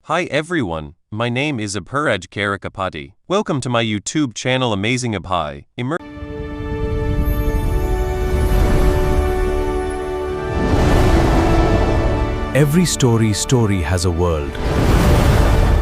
Hi everyone, my name is Apuraj Karakapati. Welcome to my YouTube channel Amazing Abhay. Every story has a world.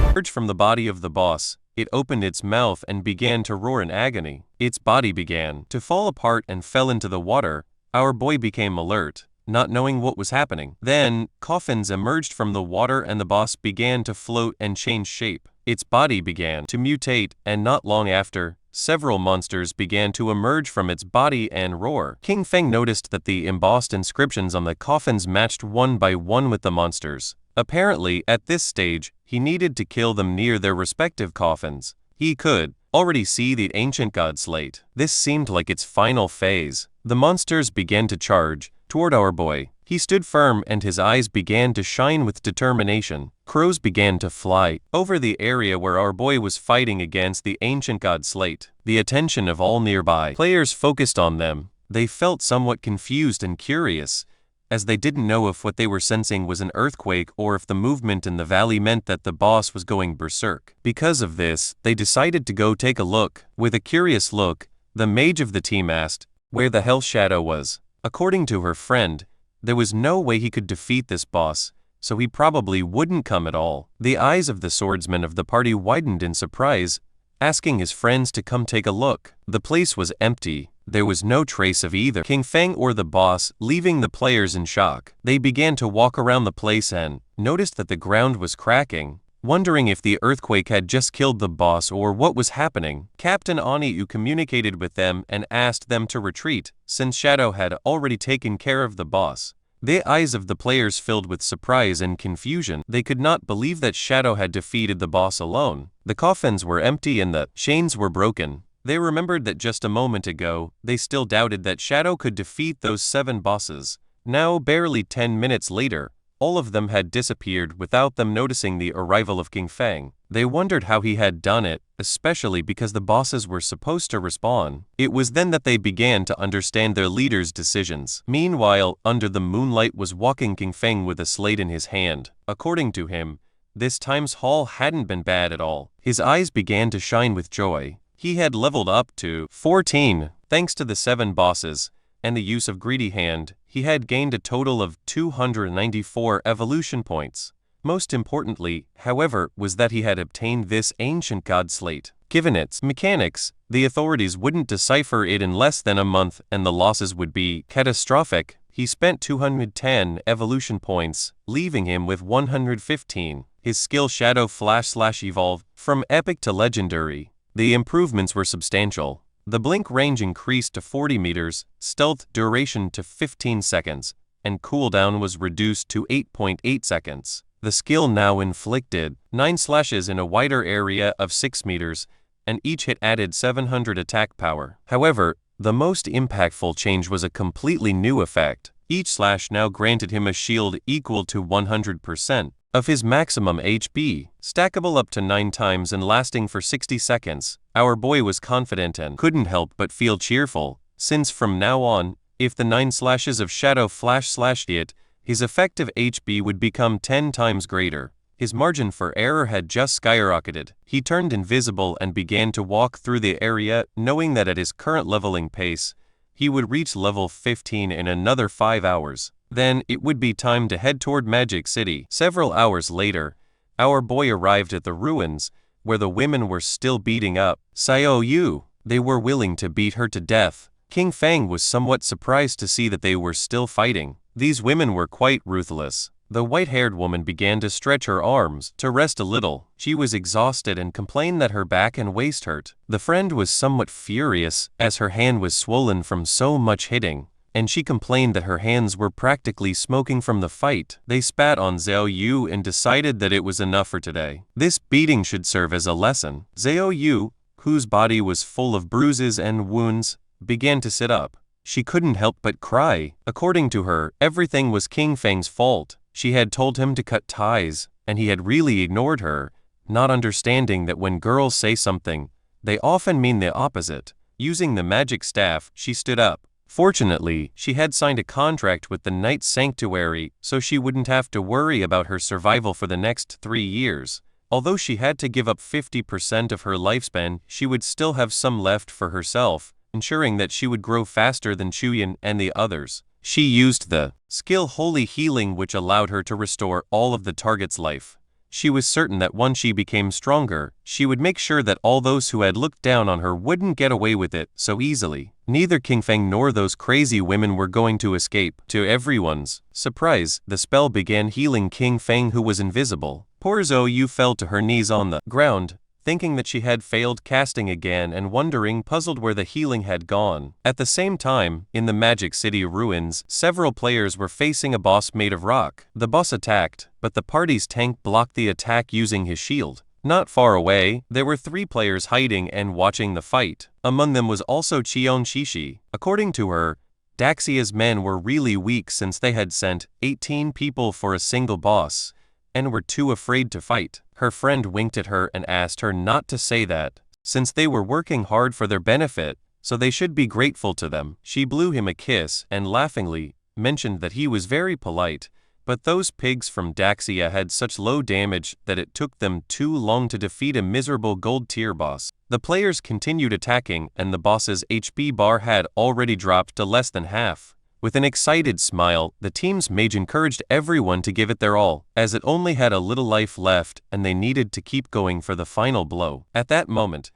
Emerged from the body of the boss, it opened its mouth and began to roar in agony. Its body began to fall apart and fell into the water. Our boy became alert, not knowing what was happening. Then, coffins emerged from the water and the boss began to float and change shape. Its body began to mutate, and not long after, several monsters began to emerge from its body and roar. King Feng noticed that the embossed inscriptions on the coffins matched one by one with the monsters. Apparently, at this stage, he needed to kill them near their respective coffins. He could already see the ancient god slate. This seemed like its final phase. The monsters began to charge toward our boy. He stood firm and his eyes began to shine with determination. Crows began to fly over the area where our boy was fighting against the ancient god slate. The attention of all nearby players focused on them. They felt somewhat confused and curious, as they didn't know if what they were sensing was an earthquake or if the movement in the valley meant that the boss was going berserk. Because of this, they decided to go take a look. With a curious look, the mage of the team asked where the hell Shadow was. According to her friend, there was no way he could defeat this boss, so he probably wouldn't come at all. The eyes of the swordsman of the party widened in surprise, asking his friends to come take a look. The place was empty. There was no trace of either King Feng or the boss, leaving the players in shock. They began to walk around the place and noticed that the ground was cracking, wondering if the earthquake had just killed the boss or what was happening. Captain Aniu communicated with them and asked them to retreat, since Shadow had already taken care of the boss. The eyes of the players filled with surprise and confusion. They could not believe that Shadow had defeated the boss alone. The coffins were empty and the chains were broken. They remembered that just a moment ago, they still doubted that Shadow could defeat those 7 bosses. Now, barely 10 minutes later, all of them had disappeared without them noticing the arrival of King Feng. They wondered how he had done it, especially because the bosses were supposed to respawn. It was then that they began to understand their leader's decisions. Meanwhile, under the moonlight was walking King Feng with a slate in his hand. According to him, this time's haul hadn't been bad at all. His eyes began to shine with joy. He had leveled up to 14, thanks to the 7 bosses and the use of Greedy Hand. He had gained a total of 294 evolution points. Most importantly, however, was that he had obtained this ancient god slate. Given its mechanics, the authorities wouldn't decipher it in less than a month and the losses would be catastrophic. He spent 210 evolution points, leaving him with 115. His skill Shadow Flash/Evolve from epic to legendary. The improvements were substantial. The blink range increased to 40 meters, stealth duration to 15 seconds, and cooldown was reduced to 8.8 seconds. The skill now inflicted 9 slashes in a wider area of 6 meters, and each hit added 700 attack power. However, the most impactful change was a completely new effect. Each slash now granted him a shield equal to 100% of his maximum HP, stackable up to 9 times and lasting for 60 seconds. Our boy was confident and couldn't help but feel cheerful, since from now on, if the 9 slashes of Shadow Flash hit, his effective HP would become 10 times greater. His margin for error had just skyrocketed. He turned invisible and began to walk through the area, knowing that at his current leveling pace, he would reach level 15 in another 5 hours. Then, it would be time to head toward Magic City. Several hours later, our boy arrived at the ruins, where the women were still beating up Xiao Yu. They were willing to beat her to death. King Feng was somewhat surprised to see that they were still fighting. These women were quite ruthless. The white-haired woman began to stretch her arms to rest a little. She was exhausted and complained that her back and waist hurt. The friend was somewhat furious, as her hand was swollen from so much hitting, and she complained that her hands were practically smoking from the fight. They spat on Xiao Yu and decided that it was enough for today. This beating should serve as a lesson. Xiao Yu, whose body was full of bruises and wounds, began to sit up. She couldn't help but cry. According to her, everything was King Feng's fault. She had told him to cut ties, and he had really ignored her, not understanding that when girls say something, they often mean the opposite. Using the magic staff, she stood up. Fortunately, she had signed a contract with the Night Sanctuary, so she wouldn't have to worry about her survival for the next 3 years. Although she had to give up 50% of her lifespan, she would still have some left for herself, ensuring that she would grow faster than Chuyin and the others. She used the skill Holy Healing, which allowed her to restore all of the target's life. She was certain that once she became stronger, she would make sure that all those who had looked down on her wouldn't get away with it so easily. Neither King Feng nor those crazy women were going to escape. To everyone's surprise, the spell began healing King Feng, who was invisible. Poor Zhou Yu fell to her knees on the ground, thinking that she had failed casting again and wondering, puzzled, where the healing had gone. At the same time, in the Magic City ruins, several players were facing a boss made of rock. The boss attacked, but the party's tank blocked the attack using his shield. Not far away, there were 3 players hiding and watching the fight. Among them was also Qion Shishi. According to her, Daxia's men were really weak since they had sent 18 people for a single boss, and were too afraid to fight. Her friend winked at her and asked her not to say that, since they were working hard for their benefit, so they should be grateful to them. She blew him a kiss and laughingly mentioned that he was very polite, but those pigs from Daxia had such low damage that it took them too long to defeat a miserable gold tier boss. The players continued attacking, and the boss's HP bar had already dropped to less than half. With an excited smile, the team's mage encouraged everyone to give it their all, as it only had a little life left and they needed to keep going for the final blow. At that moment,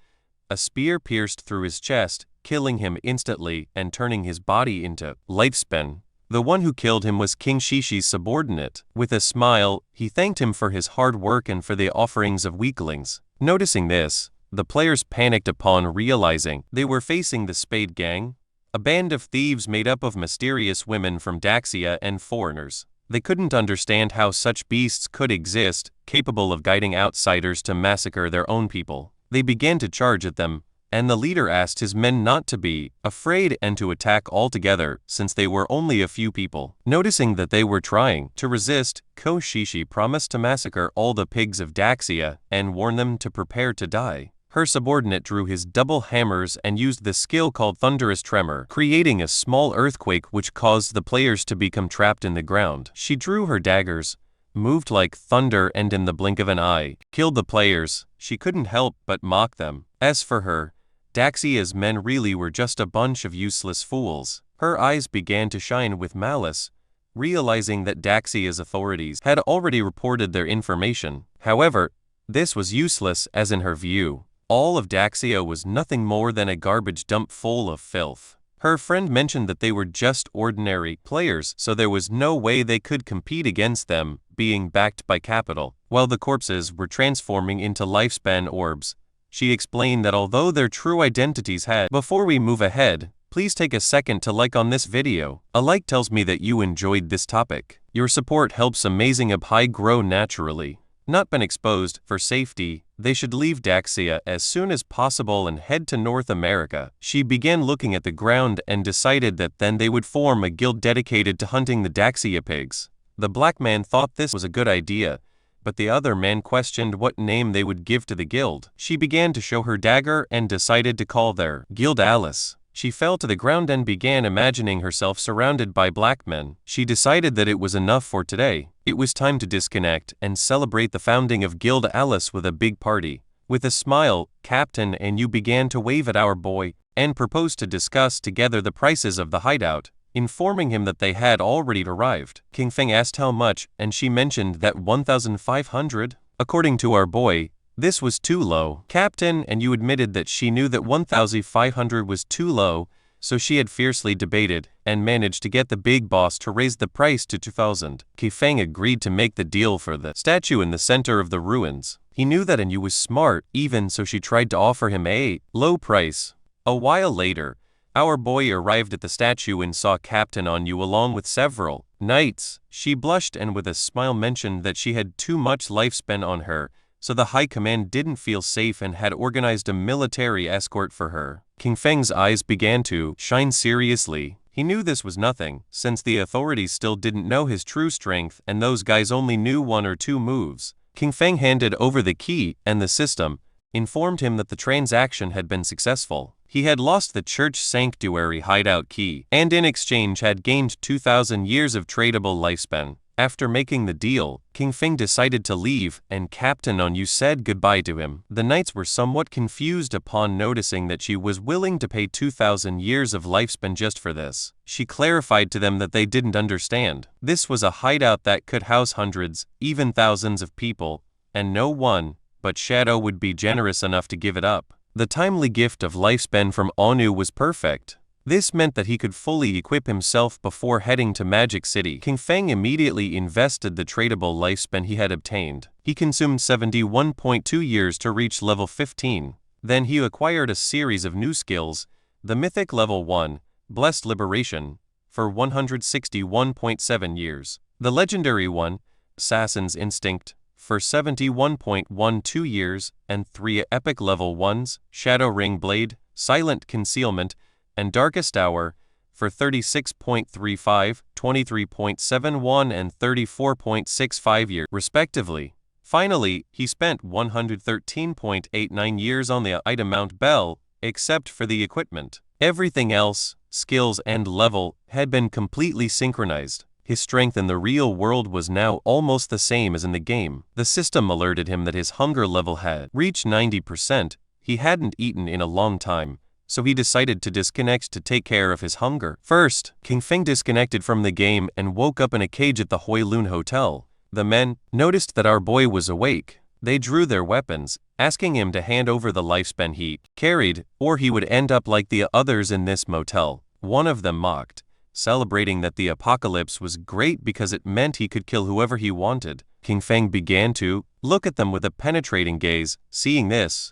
a spear pierced through his chest, killing him instantly and turning his body into lifespan. The one who killed him was King Shishi's subordinate. With a smile, he thanked him for his hard work and for the offerings of weaklings. Noticing this, the players panicked upon realizing they were facing the Spade Gang, a band of thieves made up of mysterious women from Daxia and foreigners. They couldn't understand how such beasts could exist, capable of guiding outsiders to massacre their own people. They began to charge at them, and the leader asked his men not to be afraid and to attack altogether, since they were only a few people. Noticing that they were trying to resist, Ko Shishi promised to massacre all the pigs of Daxia and warn them to prepare to die. Her subordinate drew his double hammers and used the skill called Thunderous Tremor, creating a small earthquake which caused the players to become trapped in the ground. She drew her daggers, moved like thunder, and in the blink of an eye, killed the players. She couldn't help but mock them. As for her, Daxia's men really were just a bunch of useless fools. Her eyes began to shine with malice, realizing that Daxia's authorities had already reported their information. However, this was useless, as in her view, all of Daxia was nothing more than a garbage dump full of filth. Her friend mentioned that they were just ordinary players, so there was no way they could compete against them, being backed by capital. While the corpses were transforming into lifespan orbs, she explained that although their true identities had— Before we move ahead, please take a second to like on this video. A like tells me that you enjoyed this topic. Your support helps Amazing Ab High grow naturally. Not been exposed. For safety, they should leave Daxia as soon as possible and head to North America. She began looking at the ground and decided that then they would form a guild dedicated to hunting the Daxia pigs. The black man thought this was a good idea, but the other man questioned what name they would give to the guild. She began to show her dagger and decided to call their guild Alice. She fell to the ground and began imagining herself surrounded by black men. She decided that it was enough for today. It was time to disconnect and celebrate the founding of Guild Alice with a big party. With a smile, Captain and you began to wave at our boy and proposed to discuss together the prices of the hideout, informing him that they had already arrived. King Feng asked how much, and she mentioned that 1,500. According to our boy, this was too low. Captain and you admitted that she knew that 1,500 was too low, so she had fiercely debated and managed to get the big boss to raise the price to 2,000. King Feng agreed to make the deal for the statue in the center of the ruins. He knew that Anyu was smart, even so she tried to offer him a low price. A while later, our boy arrived at the statue and saw Captain Anyu along with several knights. She blushed and with a smile mentioned that she had too much life spent on her, so the high command didn't feel safe and had organized a military escort for her. King Feng's eyes began to shine seriously. He knew this was nothing, since the authorities still didn't know his true strength and those guys only knew 1 or 2 moves. King Feng handed over the key, and the system informed him that the transaction had been successful. He had lost the church sanctuary hideout key, and in exchange had gained 2,000 years of tradable lifespan. After making the deal, King Feng decided to leave, and Captain On Yu said goodbye to him. The knights were somewhat confused upon noticing that she was willing to pay 2,000 years of lifespan just for this. She clarified to them that they didn't understand. This was a hideout that could house hundreds, even thousands of people, and no one but Shadow would be generous enough to give it up. The timely gift of lifespan from On Yu was perfect. This meant that he could fully equip himself before heading to Magic City. King Feng immediately invested the tradable lifespan he had obtained. He consumed 71.2 years to reach level 15. Then he acquired a series of new skills, the Mythic Level 1, Blessed Liberation, for 161.7 years. The Legendary 1, Assassin's Instinct, for 71.12 years, and 3 Epic Level 1s, Shadow Ring Blade, Silent Concealment, and Darkest Hour, for 36.35, 23.71 and 34.65 years, respectively. Finally, he spent 113.89 years on the item Mount Bell, except for the equipment. Everything else, skills and level, had been completely synchronized. His strength in the real world was now almost the same as in the game. The system alerted him that his hunger level had reached 90%. He hadn't eaten in a long time, so he decided to disconnect to take care of his hunger. First, King Feng disconnected from the game and woke up in a cage at the Hoi Lun Hotel. The men noticed that our boy was awake. They drew their weapons, asking him to hand over the lifespan he carried, or he would end up like the others in this motel. One of them mocked, celebrating that the apocalypse was great because it meant he could kill whoever he wanted. King Feng began to look at them with a penetrating gaze. Seeing this,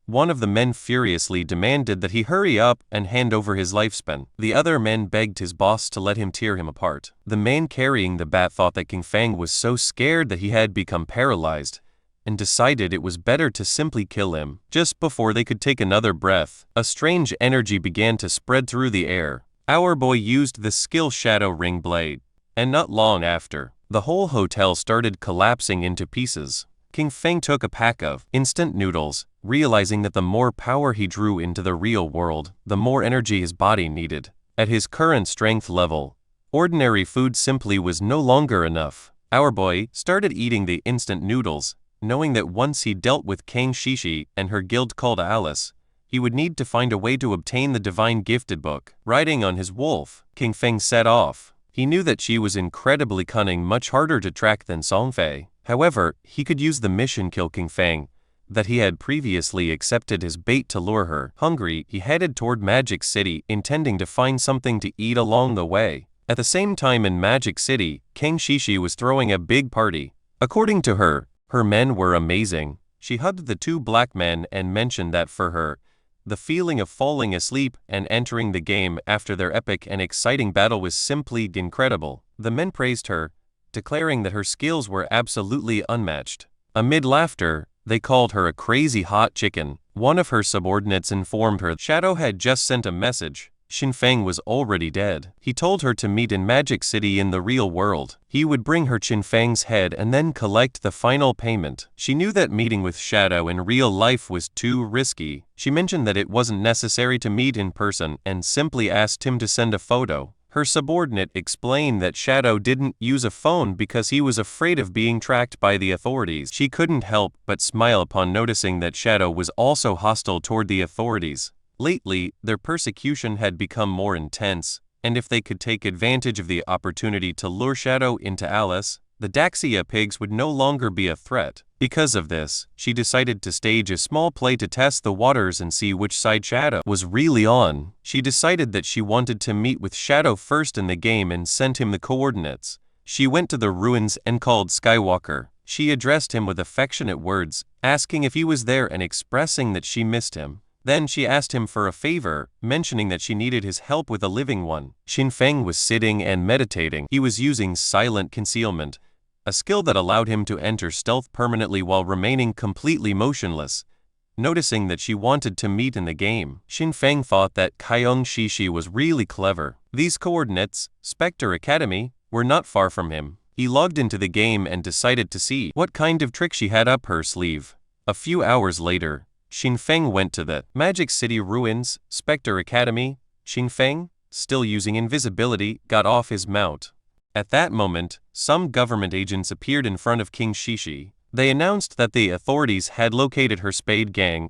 one of the men furiously demanded that he hurry up and hand over his lifespan. The other men begged his boss to let him tear him apart. The man carrying the bat thought that King Feng was so scared that he had become paralyzed, and decided it was better to simply kill him. Just before they could take another breath, a strange energy began to spread through the air. Our boy used the skill Shadow Ring Blade, and not long after, the whole hotel started collapsing into pieces. King Feng took a pack of instant noodles, realizing that the more power he drew into the real world, the more energy his body needed. At his current strength level, ordinary food simply was no longer enough. Our boy started eating the instant noodles, knowing that once he dealt with Kang Shishi and her guild called Alice, he would need to find a way to obtain the Divine Gifted Book. Riding on his wolf, King Feng set off. He knew that she was incredibly cunning, much harder to track than Songfei. However, he could use the mission Kill King Feng that he had previously accepted as bait to lure her. Hungry, he headed toward Magic City, intending to find something to eat along the way. At the same time in Magic City, Kang Shishi was throwing a big party. According to her, her men were amazing. She hugged the 2 black men and mentioned that for her, the feeling of falling asleep and entering the game after their epic and exciting battle was simply incredible. The men praised her, declaring that her skills were absolutely unmatched. Amid laughter, they called her a crazy hot chicken. One of her subordinates informed her Shadow had just sent a message. Xin Feng was already dead. He told her to meet in Magic City in the real world. He would bring her Xin Feng's head and then collect the final payment. She knew that meeting with Shadow in real life was too risky. She mentioned that it wasn't necessary to meet in person and simply asked him to send a photo. Her subordinate explained that Shadow didn't use a phone because he was afraid of being tracked by the authorities. She couldn't help but smile upon noticing that Shadow was also hostile toward the authorities. Lately, their persecution had become more intense, and if they could take advantage of the opportunity to lure Shadow into Alice, the Daxia pigs would no longer be a threat. Because of this, she decided to stage a small play to test the waters and see which side Shadow was really on. She decided that she wanted to meet with Shadow first in the game and sent him the coordinates. She went to the ruins and called Skywalker. She addressed him with affectionate words, asking if he was there and expressing that she missed him. Then she asked him for a favor, mentioning that she needed his help with a living one. Xin Feng was sitting and meditating. He was using Silent Concealment, a skill that allowed him to enter stealth permanently while remaining completely motionless. Noticing that she wanted to meet in the game, Xin Feng thought that Kang Shishi was really clever. These coordinates, Spectre Academy, were not far from him. He logged into the game and decided to see what kind of trick she had up her sleeve. A few hours later, Xing Feng went to the Magic City ruins, Spectre Academy. Xing Feng, still using invisibility, got off his mount. At that moment, some government agents appeared in front of King Shishi. They announced that the authorities had located her Spade gang,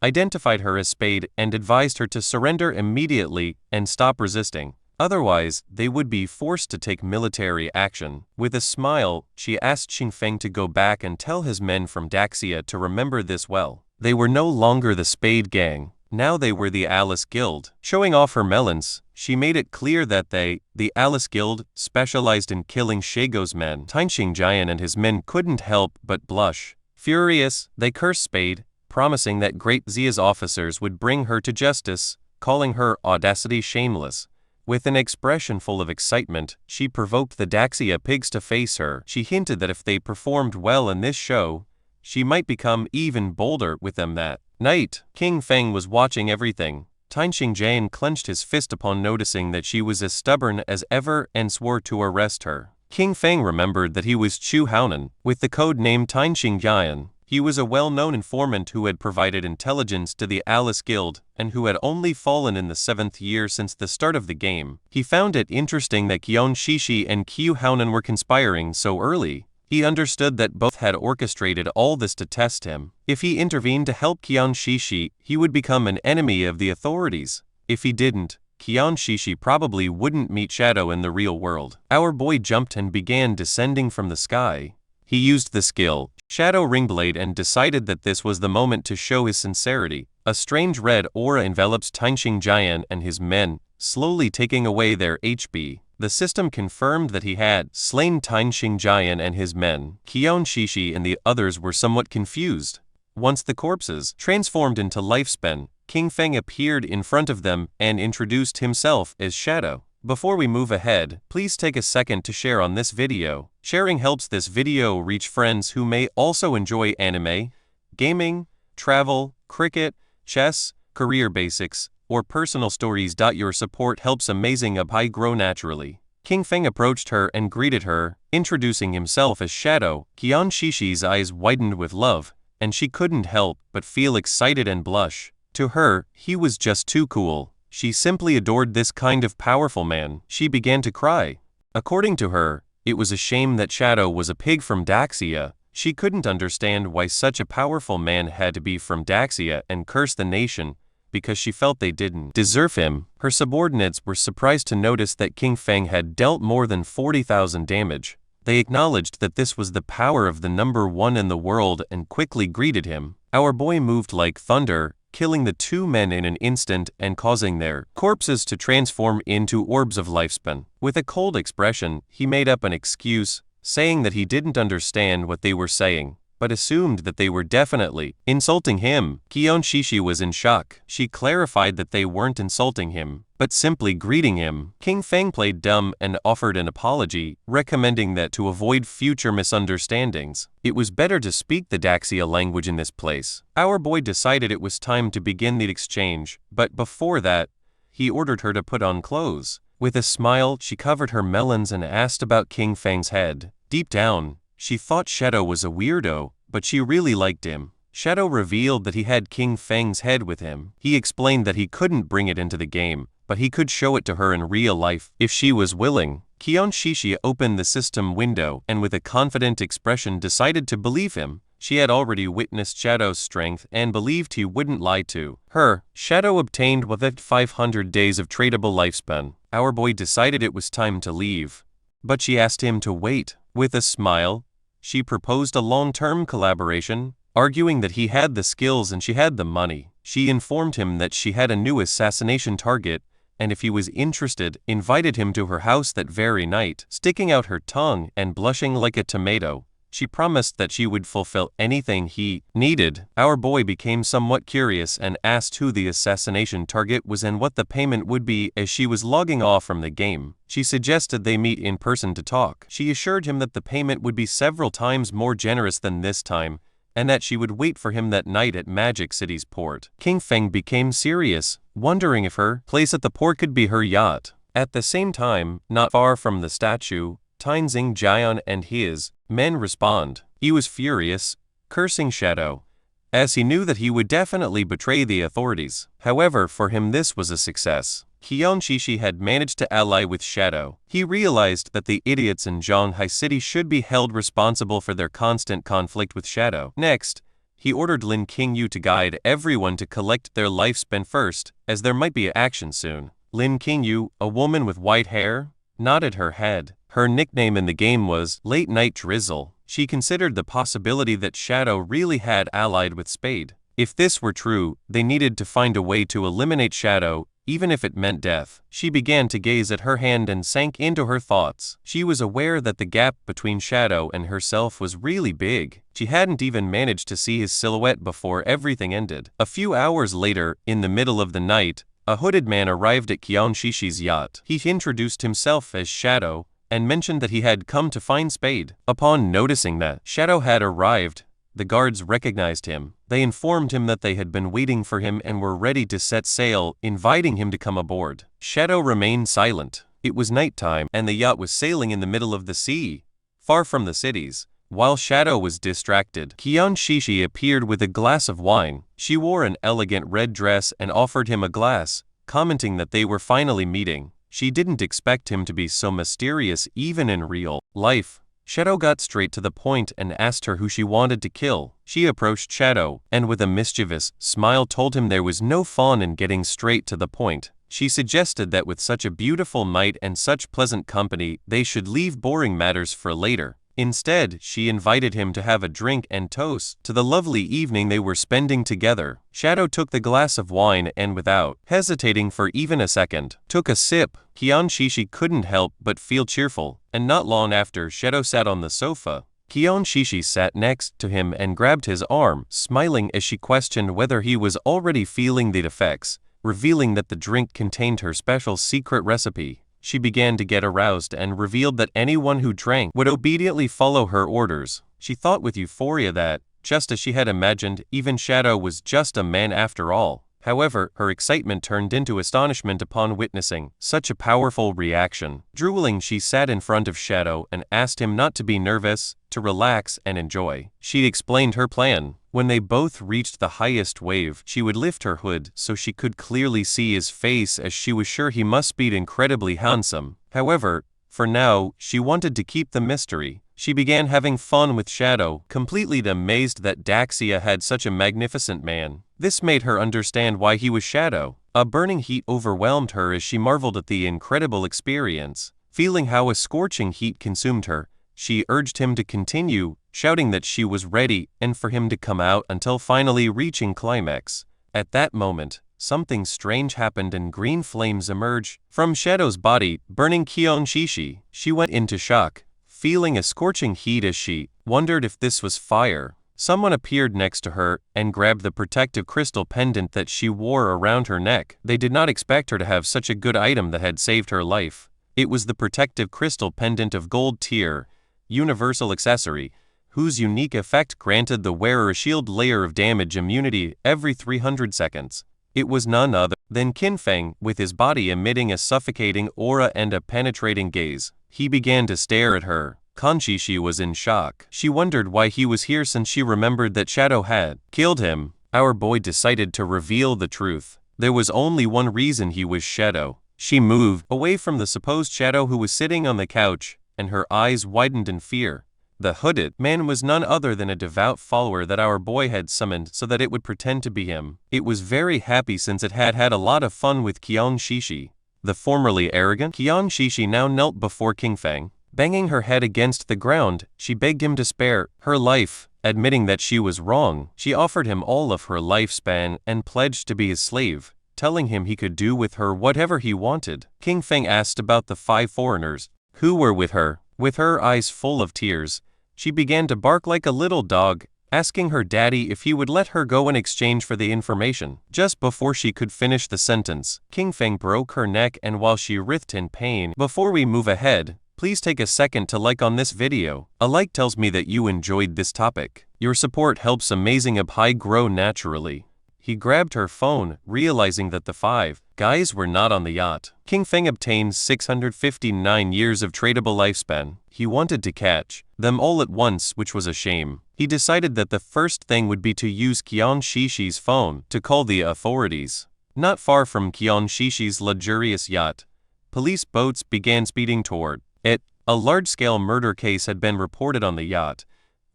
identified her as Spade, and advised her to surrender immediately and stop resisting. Otherwise, they would be forced to take military action. With a smile, she asked Xing Feng to go back and tell his men from Daxia to remember this well. They were no longer the Spade gang. Now they were the Alice Guild. Showing off her melons, she made it clear that they, the Alice Guild, specialized in killing Shago's men. Tainxing Jian and his men couldn't help but blush. Furious, they cursed Spade, promising that Great Zia's officers would bring her to justice, calling her audacity shameless. With an expression full of excitement, she provoked the Daxia pigs to face her. She hinted that if they performed well in this show, she might become even bolder with them that night. King Feng was watching everything. Tainxing Jian clenched his fist upon noticing that she was as stubborn as ever and swore to arrest her. King Feng remembered that he was Chu Haonan, with the code name Tainxing Jian. He was a well-known informant who had provided intelligence to the Alice Guild and who had only fallen in the 7th year since the start of the game. He found it interesting that Qian Shishi and Qiu Haonan were conspiring so early. He understood that both had orchestrated all this to test him. If he intervened to help Qian Shishi, he would become an enemy of the authorities. If he didn't, Qian Shishi probably wouldn't meet Shadow in the real world. Our boy jumped and began descending from the sky. He used the skill, Shadow Ringblade, and decided that this was the moment to show his sincerity. A strange red aura enveloped Tainxing Jian and his men, slowly taking away their HP. The system confirmed that he had slain Tainxing Jian and his men. Qian Shishi and the others were somewhat confused. Once the corpses transformed into lifespan, King Feng appeared in front of them and introduced himself as Shadow. Before we move ahead, please take a second to share on this video. Sharing helps this video reach friends who may also enjoy anime, gaming, travel, cricket, chess, career basics, or personal stories. Your support helps Amazing Abai grow naturally. King Feng approached her and greeted her, introducing himself as Shadow. Qian Shishi's eyes widened with love, and she couldn't help but feel excited and blush. To her, he was just too cool. She simply adored this kind of powerful man. She began to cry. According to her, it was a shame that Shadow was a pig from Daxia. She couldn't understand why such a powerful man had to be from Daxia and curse the nation, because she felt they didn't deserve him. Her subordinates were surprised to notice that King Feng had dealt more than 40,000 damage. They acknowledged that this was the power of the number one in the world and quickly greeted him. Our boy moved like thunder, killing the two men in an instant and causing their corpses to transform into orbs of lifespan. With a cold expression, he made up an excuse, saying that he didn't understand what they were saying, but assumed that they were definitely insulting him. Qian Shishi was in shock. She clarified that they weren't insulting him, but simply greeting him. King Feng played dumb and offered an apology, recommending that to avoid future misunderstandings, it was better to speak the Daxia language in this place. Our boy decided it was time to begin the exchange, but before that, he ordered her to put on clothes. With a smile, she covered her melons and asked about King Feng's head. Deep down, she thought Shadow was a weirdo, but she really liked him. Shadow revealed that he had King Feng's head with him. He explained that he couldn't bring it into the game, but he could show it to her in real life if she was willing. Qian Shishi opened the system window and with a confident expression decided to believe him. She had already witnessed Shadow's strength and believed he wouldn't lie to her. Shadow obtained with it 500 days of tradable lifespan. Our boy decided it was time to leave, but she asked him to wait. With a smile, she proposed a long-term collaboration, arguing that he had the skills and she had the money. She informed him that she had a new assassination target, and if he was interested, invited him to her house that very night. Sticking out her tongue and blushing like a tomato, she promised that she would fulfill anything he needed. Our boy became somewhat curious and asked who the assassination target was and what the payment would be. As she was logging off from the game, she suggested they meet in person to talk. She assured him that the payment would be several times more generous than this time, and that she would wait for him that night at Magic City's port. King Feng became serious, wondering if her place at the port could be her yacht. At the same time, not far from the statue, Tainxing Jian and his men respond. He was furious, cursing Shadow, as he knew that he would definitely betray the authorities. However, for him this was a success. Qian Shishi had managed to ally with Shadow. He realized that the idiots in Zhonghai City should be held responsible for their constant conflict with Shadow. Next, he ordered Lin Qingyu to guide everyone to collect their lifespan first, as there might be action soon. Lin Qingyu, a woman with white hair, nodded her head. Her nickname in the game was Late Night Drizzle. She considered the possibility that Shadow really had allied with Spade. If this were true, they needed to find a way to eliminate Shadow, even if it meant death. She began to gaze at her hand and sank into her thoughts. She was aware that the gap between Shadow and herself was really big. She hadn't even managed to see his silhouette before everything ended. A few hours later, in the middle of the night, a hooded man arrived at Qian Shishi's yacht. He introduced himself as Shadow and mentioned that he had come to find Spade. Upon noticing that Shadow had arrived, the guards recognized him. They informed him that they had been waiting for him and were ready to set sail, inviting him to come aboard. Shadow remained silent. It was nighttime, and the yacht was sailing in the middle of the sea, far from the cities. While Shadow was distracted, Qian Shishi appeared with a glass of wine. She wore an elegant red dress and offered him a glass, commenting that they were finally meeting. She didn't expect him to be so mysterious even in real life. Shadow got straight to the point and asked her who she wanted to kill. She approached Shadow, and with a mischievous smile told him there was no fun in getting straight to the point. She suggested that with such a beautiful night and such pleasant company, they should leave boring matters for later. Instead, she invited him to have a drink and toast to the lovely evening they were spending together. Shadow took the glass of wine and without hesitating for even a second, took a sip. Qian Shishi couldn't help but feel cheerful, and not long after, Shadow sat on the sofa. Qian Shishi sat next to him and grabbed his arm, smiling as she questioned whether he was already feeling the effects, revealing that the drink contained her special secret recipe. She began to get aroused and revealed that anyone who drank would obediently follow her orders. She thought with euphoria that, just as she had imagined, even Shadow was just a man after all. However, her excitement turned into astonishment upon witnessing such a powerful reaction. Drooling, she sat in front of Shadow and asked him not to be nervous, to relax and enjoy. She explained her plan. When they both reached the highest wave, she would lift her hood so she could clearly see his face, as she was sure he must be incredibly handsome. However, for now, she wanted to keep the mystery. She began having fun with Shadow, completely amazed that Daxia had such a magnificent man. This made her understand why he was Shadow. A burning heat overwhelmed her as she marveled at the incredible experience. Feeling how a scorching heat consumed her, she urged him to continue, shouting that she was ready and for him to come out until finally reaching climax. At that moment, something strange happened and green flames emerged from Shadow's body, burning Qian Shishi. She went into shock, feeling a scorching heat as she wondered if this was fire. Someone appeared next to her and grabbed the protective crystal pendant that she wore around her neck. They did not expect her to have such a good item that had saved her life. It was the protective crystal pendant of gold tier, universal accessory, whose unique effect granted the wearer a shield layer of damage immunity every 300 seconds. It was none other than Qin Feng, with his body emitting a suffocating aura and a penetrating gaze. He began to stare at her. Qian Shishi was in shock. She wondered why he was here since she remembered that Shadow had killed him. Our boy decided to reveal the truth. There was only one reason he was Shadow. She moved away from the supposed Shadow who was sitting on the couch, and her eyes widened in fear. The hooded man was none other than a devout follower that our boy had summoned so that it would pretend to be him. It was very happy since it had had a lot of fun with Qian Shishi. The formerly arrogant Qian Shishi now knelt before Qin Feng. Banging her head against the ground, she begged him to spare her life. Admitting that she was wrong, she offered him all of her lifespan and pledged to be his slave, telling him he could do with her whatever he wanted. Qin Feng asked about the 5 foreigners who were with her. With her eyes full of tears, she began to bark like a little dog, asking her daddy if he would let her go in exchange for the information. Just before she could finish the sentence, Qin Feng broke her neck, and while she writhed in pain, "Before we move ahead, please take a second to like on this video. A like tells me that you enjoyed this topic. Your support helps Amazing Abhi grow naturally." He grabbed her phone, realizing that the 5 guys were not on the yacht. Qin Feng obtained 659 years of tradable lifespan. He wanted to catch them all at once, which was a shame. He decided that the first thing would be to use Qian Shishi's phone to call the authorities. Not far from Qian Shishi's luxurious yacht, police boats began speeding toward it. A large-scale murder case had been reported on the yacht,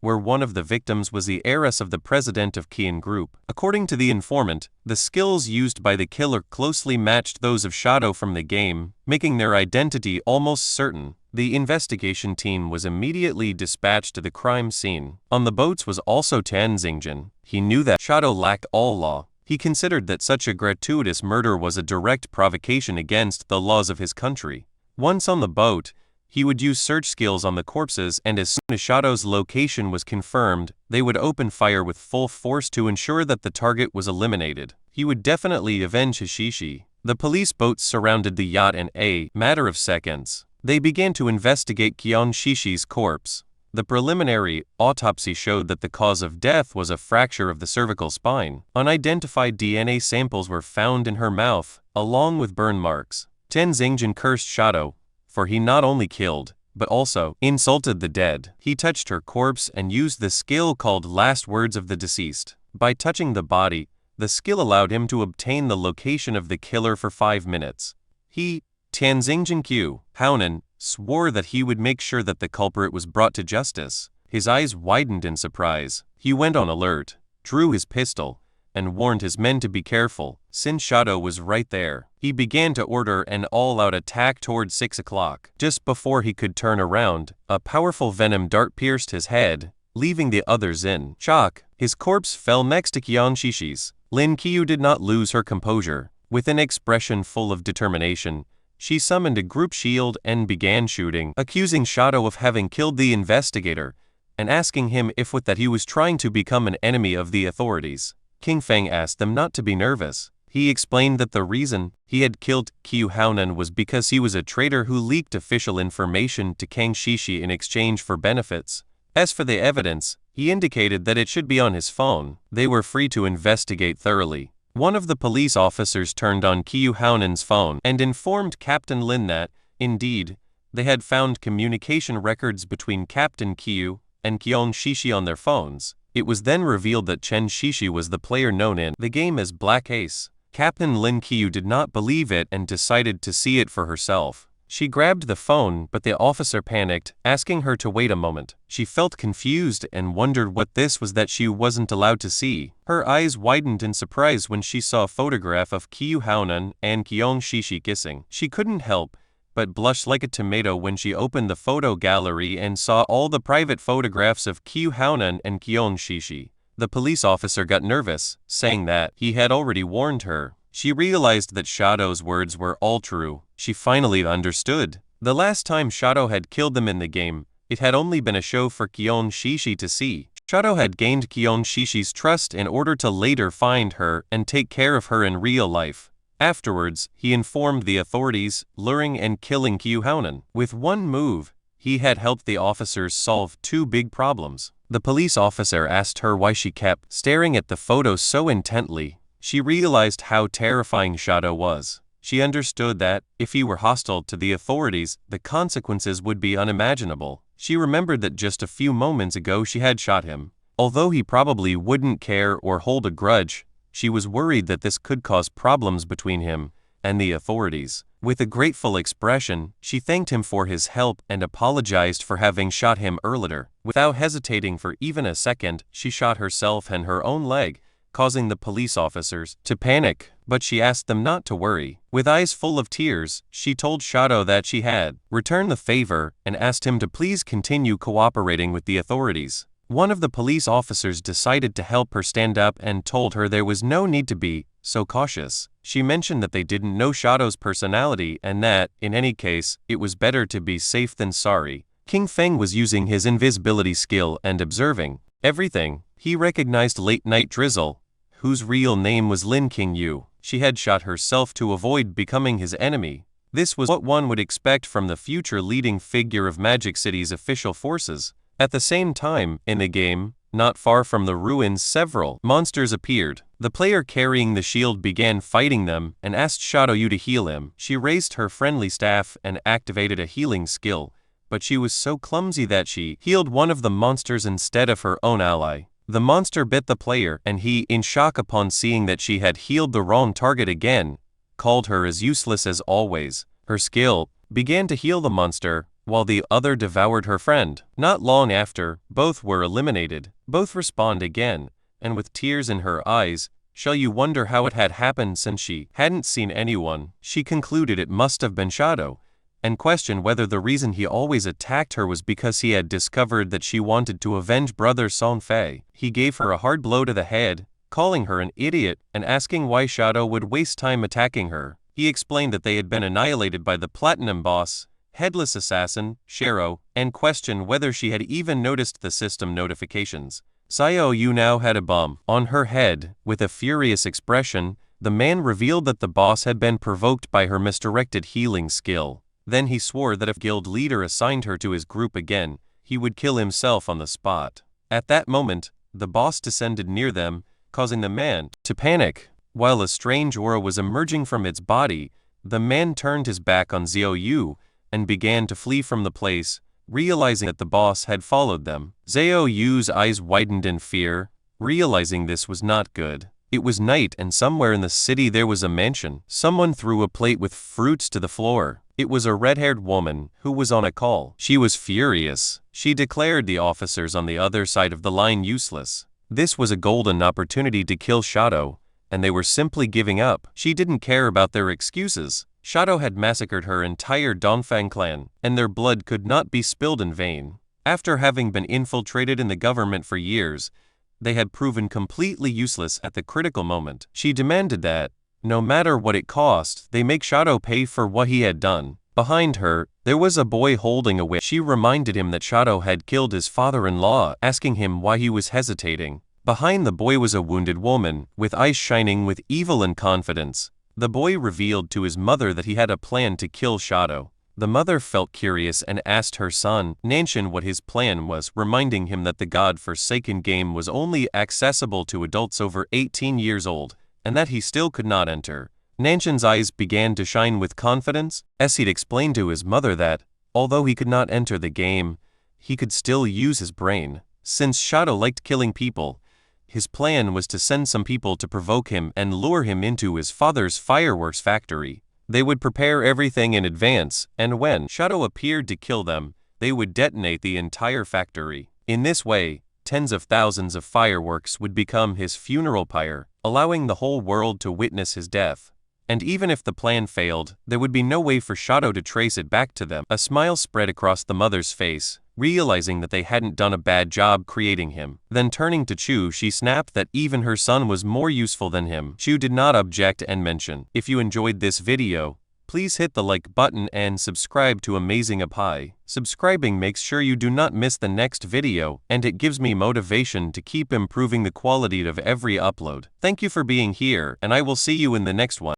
where one of the victims was the heiress of the president of Qian Group. According to the informant, the skills used by the killer closely matched those of Shadow from the game, making their identity almost certain. The investigation team was immediately dispatched to the crime scene. On the boats was also Tan Xingjin. He knew that Shadow lacked all law. He considered that such a gratuitous murder was a direct provocation against the laws of his country. Once on the boat, he would use search skills on the corpses, and as soon as Shadow's location was confirmed, they would open fire with full force to ensure that the target was eliminated. He would definitely avenge Hishishi. The police boats surrounded the yacht in a matter of seconds. They began to investigate Qian Shishi's corpse. The preliminary autopsy showed that the cause of death was a fracture of the cervical spine. Unidentified DNA samples were found in her mouth, along with burn marks. Tan Xingjin cursed Shadow, for he not only killed, but also insulted the dead. He touched her corpse and used the skill called Last Words of the Deceased. By touching the body, the skill allowed him to obtain the location of the killer for 5 minutes. He, Tan Xingjin Qiu Haonan, swore that he would make sure that the culprit was brought to justice. His eyes widened in surprise. He went on alert, drew his pistol, and warned his men to be careful, since Shadow was right there. He began to order an all-out attack toward 6 o'clock. Just before he could turn around, a powerful venom dart pierced his head, leaving the others in shock. His corpse fell next to Qian Shishi's. Lin Qiu did not lose her composure. With an expression full of determination, she summoned a group shield and began shooting, accusing Shadow of having killed the investigator, and asking him if with that he was trying to become an enemy of the authorities. King Feng asked them not to be nervous. He explained that the reason he had killed Qiu Haonan was because he was a traitor who leaked official information to Kang Shishi in exchange for benefits. As for the evidence, he indicated that it should be on his phone. They were free to investigate thoroughly. One of the police officers turned on Qiu Haonan's phone and informed Captain Lin that, indeed, they had found communication records between Captain Qiu and Qian Shishi on their phones. It was then revealed that Chen Shishi was the player known in the game as Black Ace. Captain Lin Qiu did not believe it and decided to see it for herself. She grabbed the phone, but the officer panicked, asking her to wait a moment. She felt confused and wondered what this was that she wasn't allowed to see. Her eyes widened in surprise when she saw a photograph of Qiu Haonan and Qian Shishi kissing. She couldn't help but blushed like a tomato when she opened the photo gallery and saw all the private photographs of Qiu Haonan and Qian Shishi. The police officer got nervous, saying that he had already warned her. She realized that Shadow's words were all true. She finally understood. The last time Shadow had killed them in the game, it had only been a show for Qian Shishi to see. Shadow had gained Qian Shishi's trust in order to later find her and take care of her in real life. Afterwards, he informed the authorities, luring and killing Qiu Haonan. With one move, he had helped the officers solve 2 big problems. The police officer asked her why she kept staring at the photo so intently. She realized how terrifying Shadow was. She understood that, if he were hostile to the authorities, the consequences would be unimaginable. She remembered that just a few moments ago she had shot him. Although he probably wouldn't care or hold a grudge, she was worried that this could cause problems between him and the authorities. With a grateful expression, she thanked him for his help and apologized for having shot him earlier. Without hesitating for even a second, she shot herself and her own leg, causing the police officers to panic, but she asked them not to worry. With eyes full of tears, she told Shadow that she had returned the favor and asked him to please continue cooperating with the authorities. One of the police officers decided to help her stand up and told her there was no need to be so cautious. She mentioned that they didn't know Shadow's personality and that, in any case, it was better to be safe than sorry. King Feng was using his invisibility skill and observing everything. He recognized Late Night Drizzle, whose real name was Lin Qingyu. She had shot herself to avoid becoming his enemy. This was what one would expect from the future leading figure of Magic City's official forces. At the same time, in the game, not far from the ruins, several monsters appeared. The player carrying the shield began fighting them and asked Shadow Yu to heal him. She raised her friendly staff and activated a healing skill, but she was so clumsy that she healed one of the monsters instead of her own ally. The monster bit the player, and he, in shock upon seeing that she had healed the wrong target again, called her as useless as always. Her skill began to heal the monster, while the other devoured her friend. Not long after, both were eliminated. Both respawned again, and with tears in her eyes, shall you wonder how it had happened since she hadn't seen anyone? She concluded it must have been Shadow, and questioned whether the reason he always attacked her was because he had discovered that she wanted to avenge brother Song Fei. He gave her a hard blow to the head, calling her an idiot and asking why Shadow would waste time attacking her. He explained that they had been annihilated by the Platinum Boss, Headless Assassin, Shero, and questioned whether she had even noticed the system notifications. Xiao Yu now had a bump on her head. With a furious expression, the man revealed that the boss had been provoked by her misdirected healing skill. Then he swore that if guild leader assigned her to his group again, he would kill himself on the spot. At that moment, the boss descended near them, causing the man to panic. While a strange aura was emerging from its body, the man turned his back on Xiao Yu and began to flee from the place, realizing that the boss had followed them. Xiao Yu's eyes widened in fear, realizing this was not good. It was night, and somewhere in the city there was a mansion. Someone threw a plate with fruits to the floor. It was a red-haired woman who was on a call. She was furious. She declared the officers on the other side of the line useless. This was a golden opportunity to kill Shadow, and they were simply giving up. She didn't care about their excuses. Shadow had massacred her entire Dongfang clan, and their blood could not be spilled in vain. After having been infiltrated in the government for years, they had proven completely useless at the critical moment. She demanded that, no matter what it cost, they make Shadow pay for what he had done. Behind her, there was a boy holding a whip. She reminded him that Shadow had killed his father-in-law, asking him why he was hesitating. Behind the boy was a wounded woman, with eyes shining with evil and confidence. The boy revealed to his mother that he had a plan to kill Shadow. The mother felt curious and asked her son, Nanshan, what his plan was, reminding him that the God-forsaken game was only accessible to adults over 18 years old, and that he still could not enter. Nanshan's eyes began to shine with confidence, as he'd explained to his mother that, although he could not enter the game, he could still use his brain. Since Shadow liked killing people, his plan was to send some people to provoke him and lure him into his father's fireworks factory. They would prepare everything in advance, and when Shadow appeared to kill them, they would detonate the entire factory. In this way, tens of thousands of fireworks would become his funeral pyre, allowing the whole world to witness his death. And even if the plan failed, there would be no way for Shadow to trace it back to them. A smile spread across the mother's face, realizing that they hadn't done a bad job creating him. Then turning to Chu, she snapped that even her son was more useful than him. Chu did not object and mention, if you enjoyed this video, please hit the like button and subscribe to Amazing Apai. Subscribing makes sure you do not miss the next video, and it gives me motivation to keep improving the quality of every upload. Thank you for being here, and I will see you in the next one.